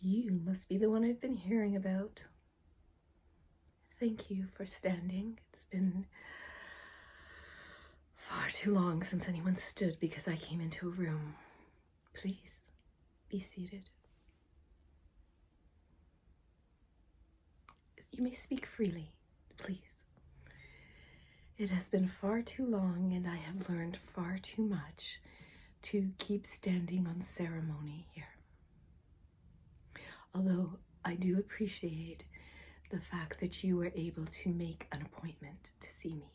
You must be the one I've been hearing about. Thank you for standing. It's been far too long since anyone stood because I came into a room. Please, be seated. You may speak freely, please. It has been far too long, and I have learned far too much to keep standing on ceremony here. Although I do appreciate the fact that you were able to make an appointment to see me.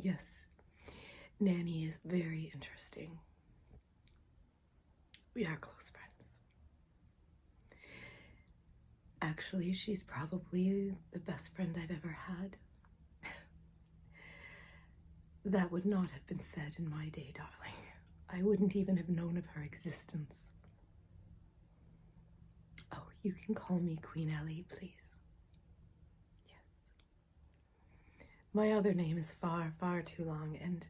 Yes, Nanny is very interesting. We are close friends. Actually, she's probably the best friend I've ever had. That would not have been said in my day, darling. I wouldn't even have known of her existence. Oh, you can call me Queen Elie, please. Yes. My other name is far, far too long, and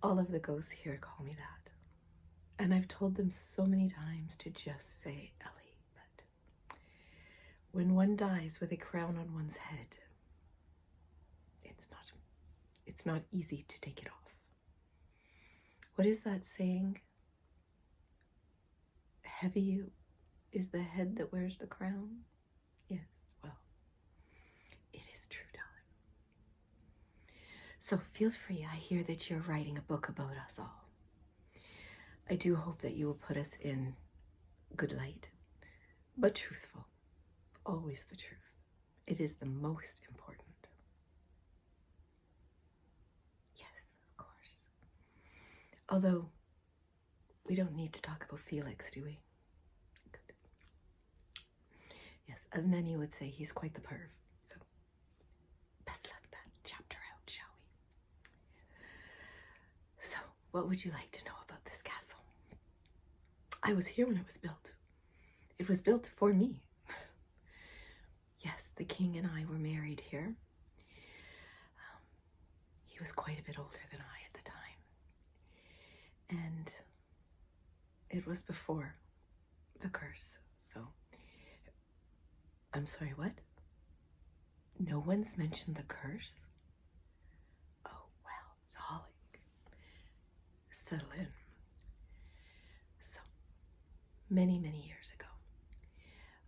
all of the ghosts here call me that. And I've told them so many times to just say Elie. When one dies with a crown on one's head, it's not easy to take it off. What is that saying? Heavy is the head that wears the crown? Yes, well, it is true, darling. So feel free. I hear that you're writing a book about us all. I do hope that you will put us in good light, but truthful. Always the truth. It is the most important. Yes, of course. Although, we don't need to talk about Felix, do we? Good. Yes, as Nanny would say, he's quite the perv. So, best let that chapter out, shall we? So, what would you like to know about this castle? I was here when it was built. It was built for me. Yes, the king and I were married here. He was quite a bit older than I at the time. And it was before the curse, so... I'm sorry, what? No one's mentioned the curse? Oh, well, darling. Settle in. So, many, many years ago,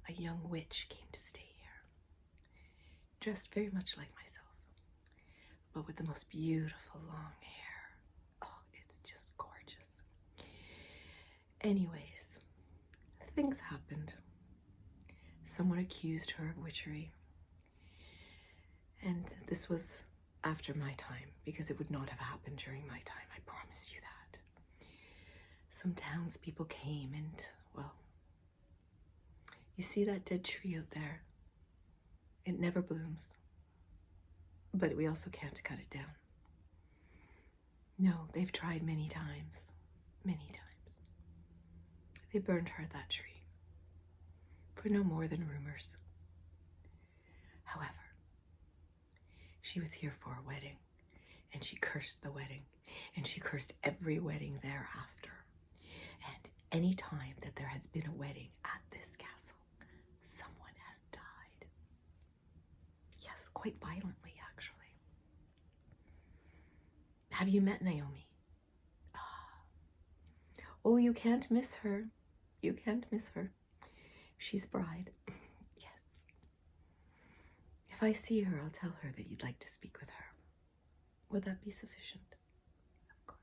a young witch came to stay dressed very much like myself, but with the most beautiful long hair. Oh, it's just gorgeous. Anyways, things happened. Someone accused her of witchery. And this was after my time, because it would not have happened during my time, I promise you that. Some townspeople came and, well, you see that dead tree out there? It never blooms, but we also can't cut it down. No, they've tried many times, many times. They burned her at that tree for no more than rumors. However, she was here for a wedding, and she cursed the wedding, and she cursed every wedding thereafter. And any time that there has been a wedding at this castle, someone has died. Yes, quite violently, actually. Have you met Naomi? Oh, you can't miss her. You can't miss her. She's bride. Yes. If I see her, I'll tell her that you'd like to speak with her. Would that be sufficient? Of course.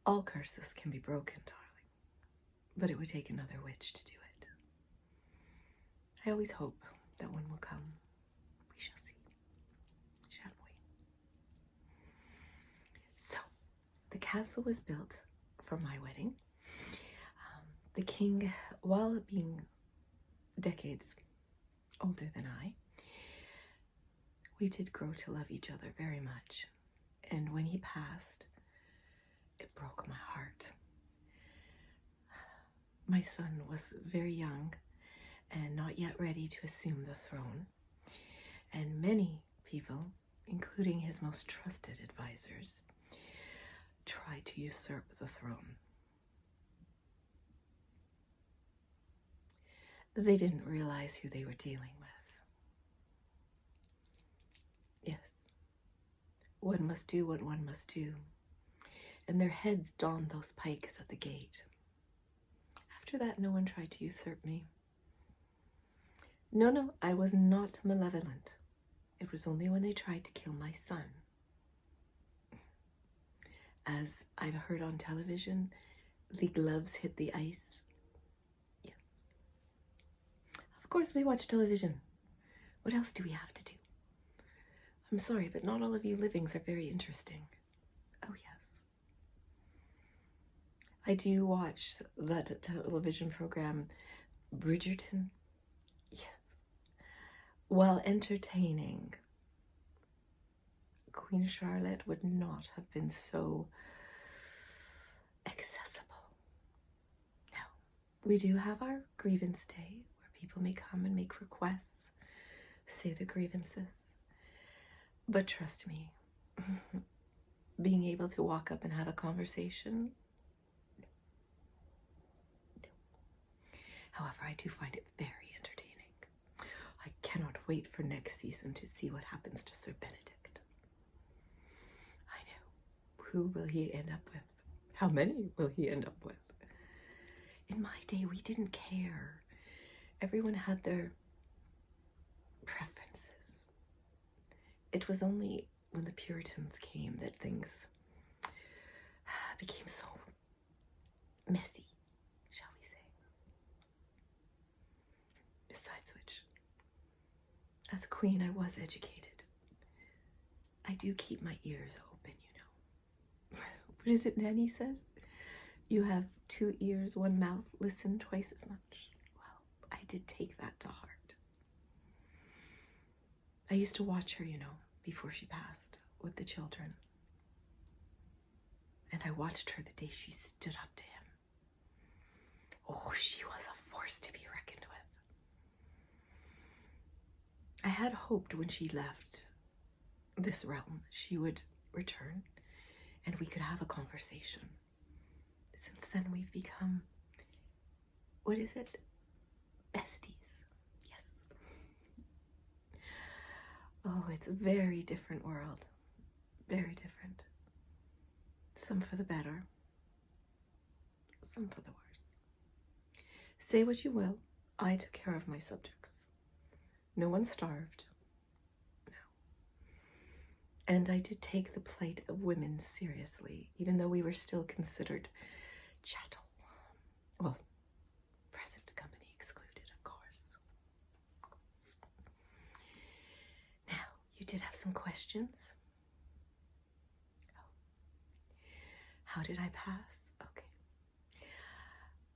All curses can be broken, darling, but it would take another witch to do it. I always hope that one will come. We shall see, shan't we? So, the castle was built for my wedding. The king, while being decades older than I, we did grow to love each other very much. And when he passed, it broke my heart. My son was very young and not yet ready to assume the throne. And many people, including his most trusted advisors, tried to usurp the throne. They didn't realize who they were dealing with. Yes, one must do what one must do, and their heads donned those pikes at the gate. After that, no one tried to usurp me. No, I was not malevolent. It was only when they tried to kill my son. As I've heard on television, the gloves hit the ice. Yes. Of course we watch television. What else do we have to do? I'm sorry, but not all of you livings are very interesting. Oh, yes. I do watch that television program, Bridgerton. Yes. While entertaining, Queen Charlotte would not have been so accessible. No. We do have our grievance day where people may come and make requests, say their grievances. But trust me, being able to walk up and have a conversation, no. However, I do find it very entertaining. I cannot wait for next season to see what happens to Sir Benedict. I know. Who will he end up with? How many will he end up with? In my day, we didn't care. Everyone had their preferences. It was only when the Puritans came that things became so messy, shall we say. Besides which, as a queen, I was educated. I do keep my ears open, you know. What is it Nanny says? You have 2 ears, 1 mouth, listen twice as much. Well, I did take that to heart. I used to watch her, you know, before she passed with the children. And I watched her the day she stood up to him. Oh, she was a force to be reckoned with. I had hoped when she left this realm, she would return and we could have a conversation. Since then, we've become, what is it? Besties. Yes. Oh, it's a very different world. Very different. Some for the better, some for the worse. Say what you will, I took care of my subjects. No one starved. No. And I did take the plight of women seriously, even though we were still considered chattel. Well, present company excluded, of course. Now, you did have some questions. Oh. How did I pass? Okay.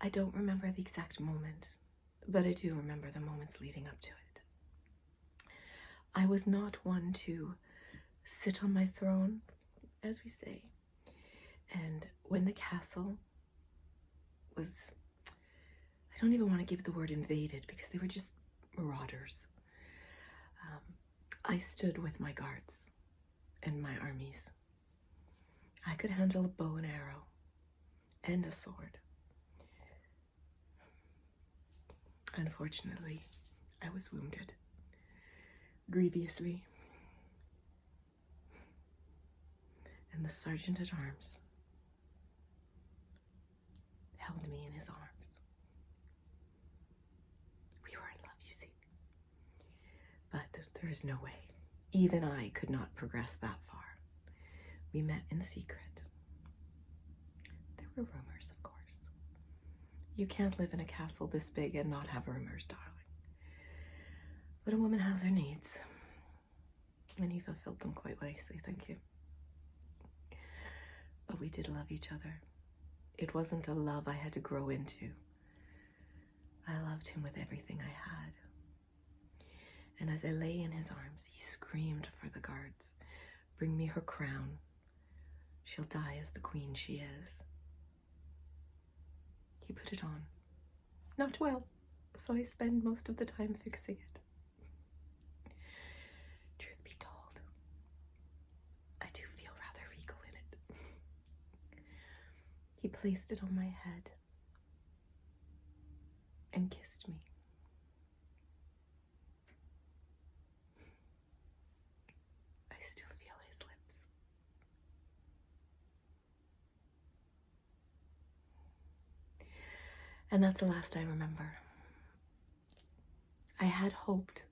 I don't remember the exact moment, but I do remember the moments leading up to it. I was not one to sit on my throne, as we say, and when the castle was, I don't even want to give the word invaded because they were just marauders. I stood with my guards and my armies. I could handle a bow and arrow and a sword. Unfortunately, I was wounded grievously, and the sergeant at arms held me in his arms. We were in love, you see. But there is no way. Even I could not progress that far. We met in secret. There were rumors, of course. You can't live in a castle this big and not have rumors, darling. But a woman has her needs. And he fulfilled them quite nicely, thank you. But we did love each other. It wasn't a love I had to grow into. I loved him with everything I had. And as I lay in his arms, he screamed for the guards, "Bring me her crown. She'll die as the queen she is." He put it on. Not well, so I spend most of the time fixing it. Truth be told, I do feel rather regal in it. He placed it on my head and kissed me. And that's the last I remember. I had hoped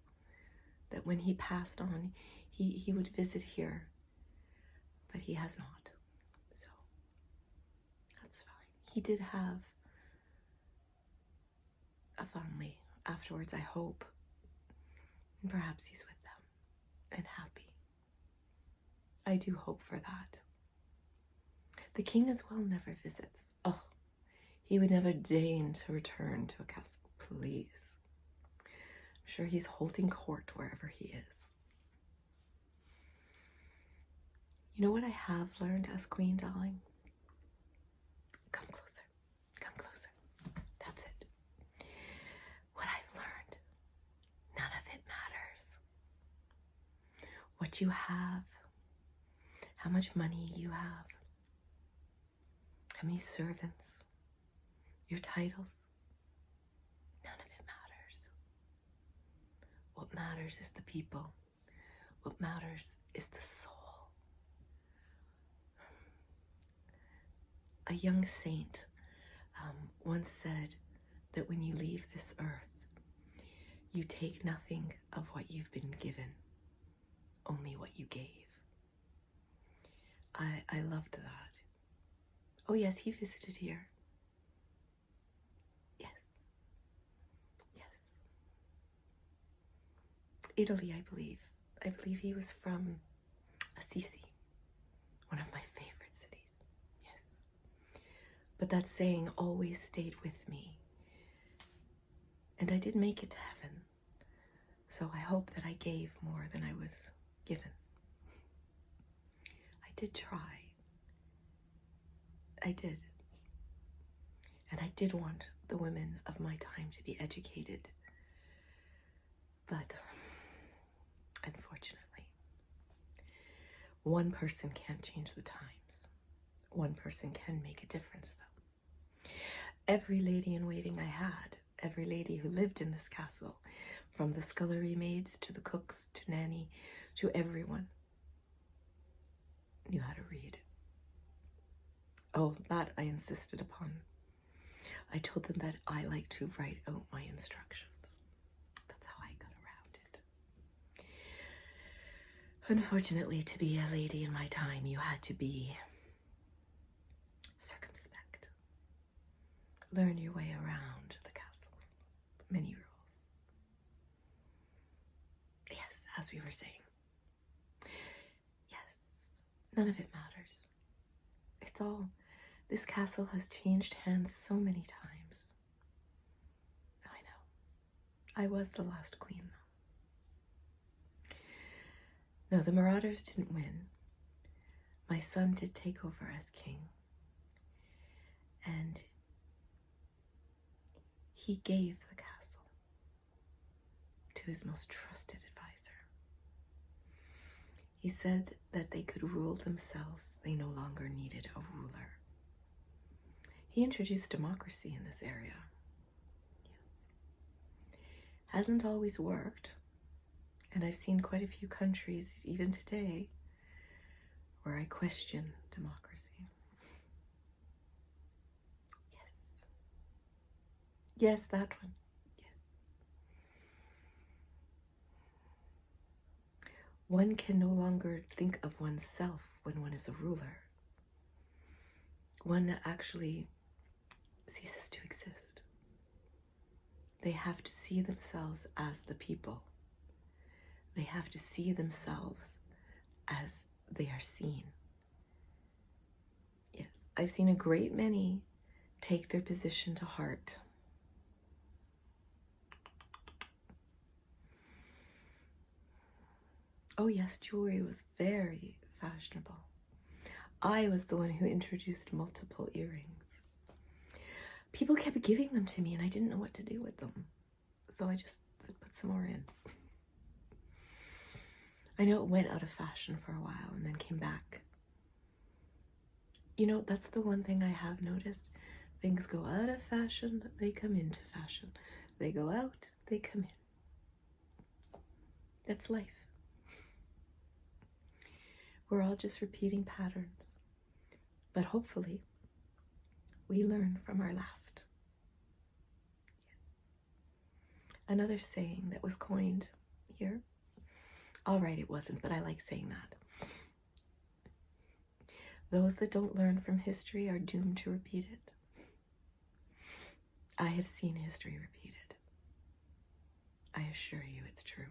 that when he passed on, he would visit here, but he has not. So that's fine. He did have a family afterwards, I hope. And perhaps he's with them and happy. I do hope for that. The king as well never visits. Oh, he would never deign to return to a castle, please. I'm sure he's holding court wherever he is. You know what I have learned as queen, darling? Come closer. Come closer. That's it. What I've learned, none of it matters. What you have, how much money you have, how many servants, your titles, none of it matters. What matters is the people. What matters is the soul. A young saint once said that when you leave this earth, you take nothing of what you've been given, only what you gave. I loved that. Oh yes, he visited here. Yes. Yes. Italy, I believe. I believe he was from Assisi, one of my favorite cities. Yes. But that saying always stayed with me. And I did make it to heaven. So I hope that I gave more than I was given. I did try. I did. And I did want the women of my time to be educated. But unfortunately, one person can't change the times. One person can make a difference, though. Every lady in waiting I had, every lady who lived in this castle, from the scullery maids to the cooks to nanny to everyone, knew how to read. Oh, that I insisted upon. I told them that I like to write out my instructions. That's how I got around it. Unfortunately, to be a lady in my time, you had to be circumspect. Learn your way around the castles. Many rules. Yes, as we were saying. Yes, none of it matters. It's all, this castle has changed hands so many times. I know. I was the last queen, though. No, the Marauders didn't win. My son did take over as king. And he gave the castle to his most trusted advisor. He said that they could rule themselves. They no longer needed a ruler. He introduced democracy in this area. Yes. Hasn't always worked. And I've seen quite a few countries, even today, where I question democracy. Yes. Yes, that one. Yes. One can no longer think of oneself when one is a ruler. One actually ceases to exist. They have to see themselves as the people. They have to see themselves as they are seen. Yes, I've seen a great many take their position to heart. Oh yes, jewelry was very fashionable. I was the one who introduced multiple earrings. People kept giving them to me and I didn't know what to do with them. So I just put some more in. I know it went out of fashion for a while and then came back. You know, that's the one thing I have noticed. Things go out of fashion, they come into fashion. They go out, they come in. That's life. We're all just repeating patterns. But hopefully, we learn from our last. Another saying that was coined here. All right, it wasn't, but I like saying that. Those that don't learn from history are doomed to repeat it. I have seen history repeated. I assure you it's true.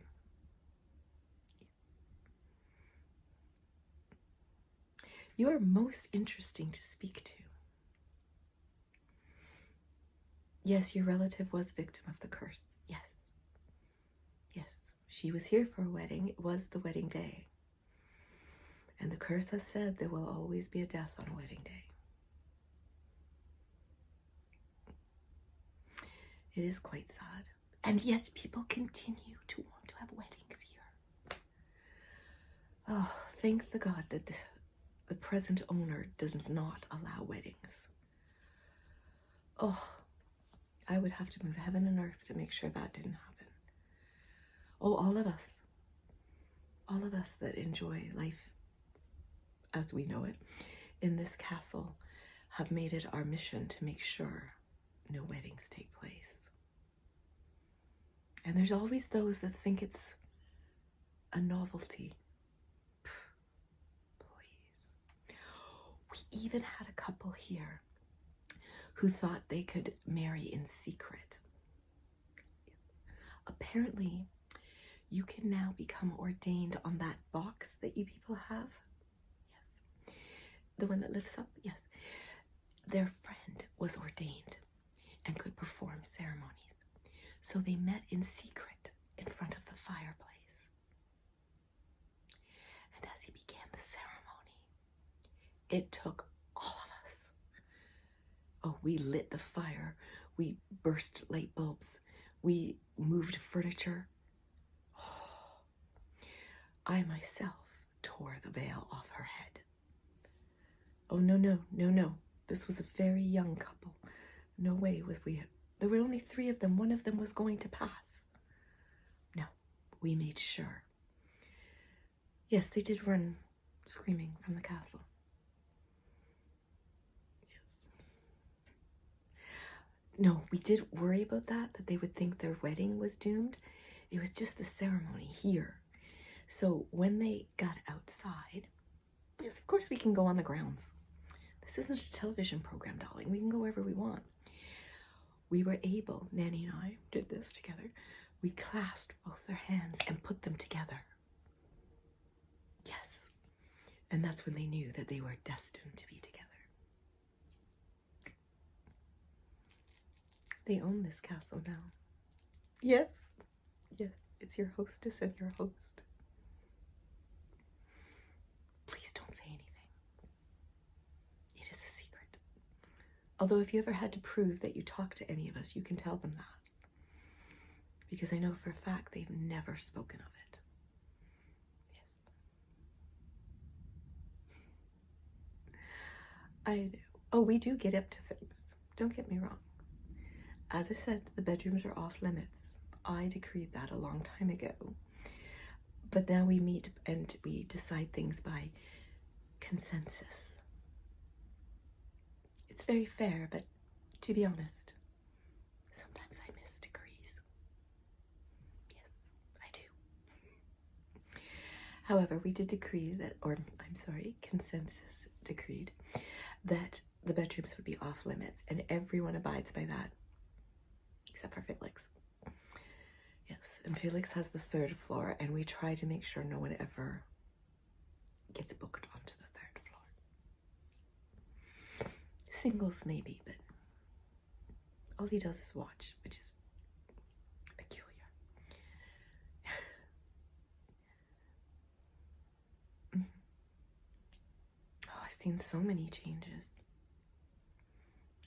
You are most interesting to speak to. Yes, your relative was victim of the curse. Yes. Yes, she was here for a wedding. It was the wedding day. And the curse has said there will always be a death on a wedding day. It is quite sad. And yet people continue to want to have weddings here. Oh, thank the God that the present owner does not allow weddings. Oh, I would have to move heaven and earth to make sure that didn't happen. Oh, all of us that enjoy life as we know it in this castle have made it our mission to make sure no weddings take place. And there's always those that think it's a novelty. Please. We even had a couple here who thought they could marry in secret. Apparently, you can now become ordained on that box that you people have. Yes. The one that lifts up? Yes. Their friend was ordained and could perform ceremonies. So they met in secret in front of the fireplace. And as he began the ceremony, it took all of us. Oh, we lit the fire. We burst light bulbs. We moved furniture. Oh, I myself tore the veil off her head. Oh, no. This was a very young couple. No way was we... There were only 3 of them. One of them was going to pass. No, we made sure. Yes, they did run screaming from the castle. Yes. No, we did worry about that they would think their wedding was doomed. It was just the ceremony here. So when they got outside, yes, of course we can go on the grounds. This isn't a television program, darling. We can go wherever we want. We were able, Nanny and I did this together. We clasped both their hands and put them together. Yes. And that's when they knew that they were destined to be together. They own this castle now. Yes. Yes, it's your hostess and your host. Please don't say anything. It is a secret. Although if you ever had to prove that you talked to any of us, you can tell them that. Because I know for a fact they've never spoken of it. Yes. I know. Oh, we do get up to things. Don't get me wrong. As I said, the bedrooms are off limits. I decreed that a long time ago. But now we meet and we decide things by consensus. It's very fair, but to be honest, sometimes I miss decrees. Yes, I do. However, we did decree that, consensus decreed that the bedrooms would be off limits, and everyone abides by that, except for Felix. Yes, and Felix has the 3rd floor, and we try to make sure no one ever gets booked onto the 3rd floor. Singles maybe, but all he does is watch, which is peculiar. Oh, I've seen so many changes.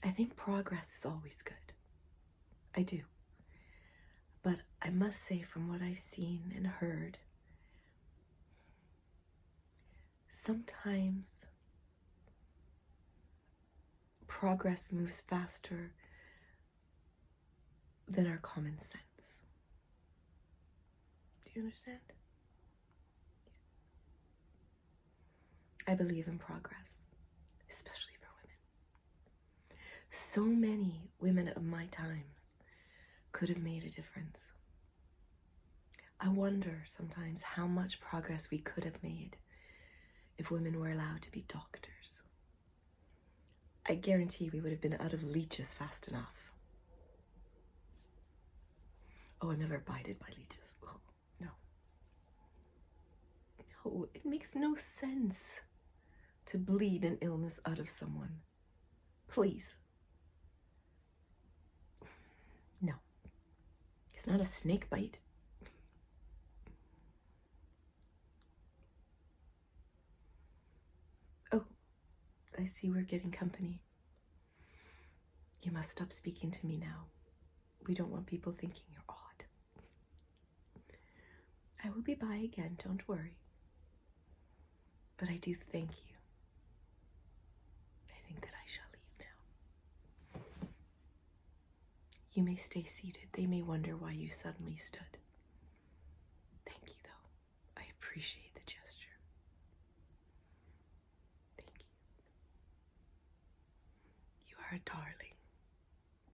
I think progress is always good. I do. But I must say, from what I've seen and heard, sometimes progress moves faster than our common sense. Do you understand? I believe in progress, especially for women. So many women of my times could have made a difference. I wonder sometimes how much progress we could have made if women were allowed to be doctors. I guarantee we would have been out of leeches fast enough. Oh, I'm never bited by leeches. Ugh, no. No, it makes no sense to bleed an illness out of someone. Please. No. It's not a snake bite. Oh, I see we're getting company. You must stop speaking to me now. We don't want people thinking you're odd. I will be by again, don't worry. But I do thank you. I think that I shall leave now. You may stay seated. They may wonder why you suddenly stood. Thank you, though. I appreciate the gesture. Thank you. You are a darling.